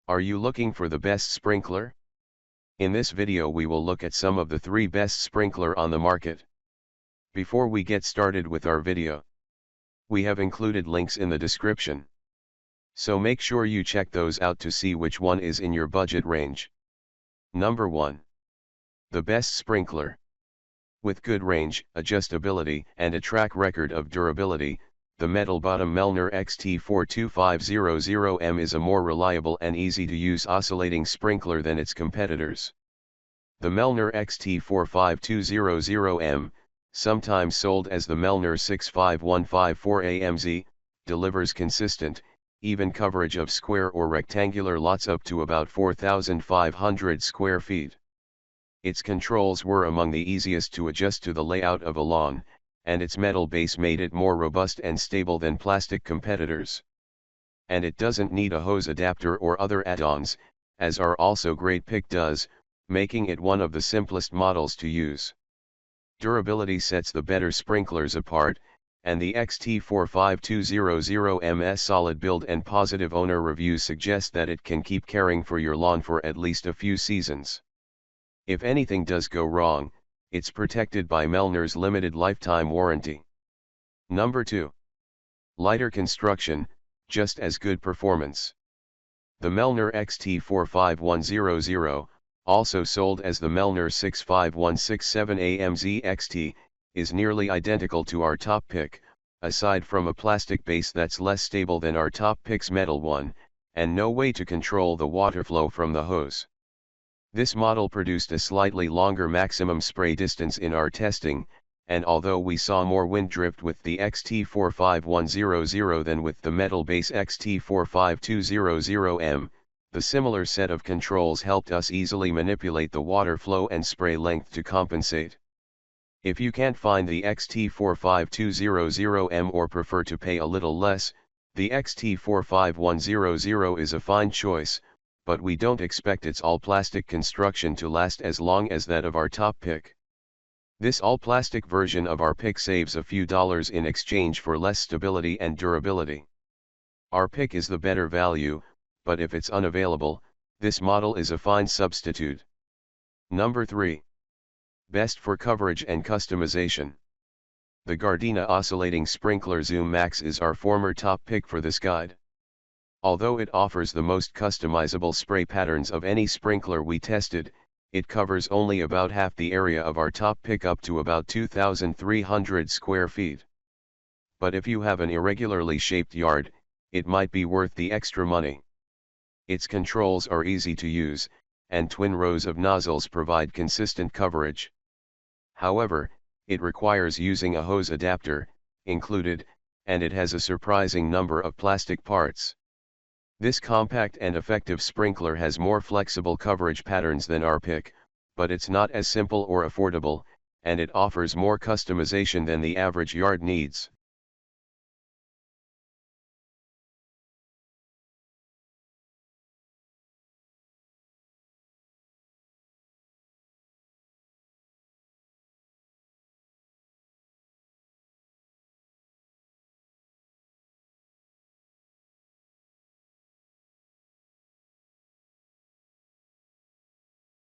Are you looking for the best sprinkler? In this video we will look at some of the 3 best sprinkler on the market. Before we get started with our video, we have included links in the description. So make sure you check those out to see which one is in your budget range. Number 1. The best sprinkler. With good range, adjustability, and a track record of durability, the metal bottom Mellner XT42500M is a more reliable and easy to use oscillating sprinkler than its competitors. The Mellner XT45200M, sometimes sold as the Mellner 65154AMZ, delivers consistent, even coverage of square or rectangular lots up to about 4,500 square feet. Its controls were among the easiest to adjust to the layout of a lawn, and its metal base made it more robust and stable than plastic competitors. And it doesn't need a hose adapter or other add-ons, as our also great pick does, making it one of the simplest models to use. Durability sets the better sprinklers apart, and the XT45200MS solid build and positive owner reviews suggest that it can keep caring for your lawn for at least a few seasons. If anything does go wrong, it's protected by Mellner's limited lifetime warranty. Number 2. Lighter construction, just as good performance. The Mellner XT45100, also sold as the Mellner 65167AMZ XT, is nearly identical to our top pick, aside from a plastic base that's less stable than our top pick's metal one, and no way to control the water flow from the hose. This model produced a slightly longer maximum spray distance in our testing, and although we saw more wind drift with the XT45100 than with the metal base XT45200M, the similar set of controls helped us easily manipulate the water flow and spray length to compensate. If you can't find the XT45200M or prefer to pay a little less, the XT45100 is a fine choice, but we don't expect its all-plastic construction to last as long as that of our top pick. This all-plastic version of our pick saves a few dollars in exchange for less stability and durability. Our pick is the better value, but if it's unavailable, this model is a fine substitute. Number 3. Best for coverage and customization. The Gardena Oscillating Sprinkler Zoom Max is our former top pick for this guide. Although it offers the most customizable spray patterns of any sprinkler we tested, it covers only about half the area of our top pick up to about 2,300 square feet. But if you have an irregularly shaped yard, it might be worth the extra money. Its controls are easy to use, and twin rows of nozzles provide consistent coverage. However, it requires using a hose adapter, included, and it has a surprising number of plastic parts. This compact and effective sprinkler has more flexible coverage patterns than our pick, but it's not as simple or affordable, and it offers more customization than the average yard needs.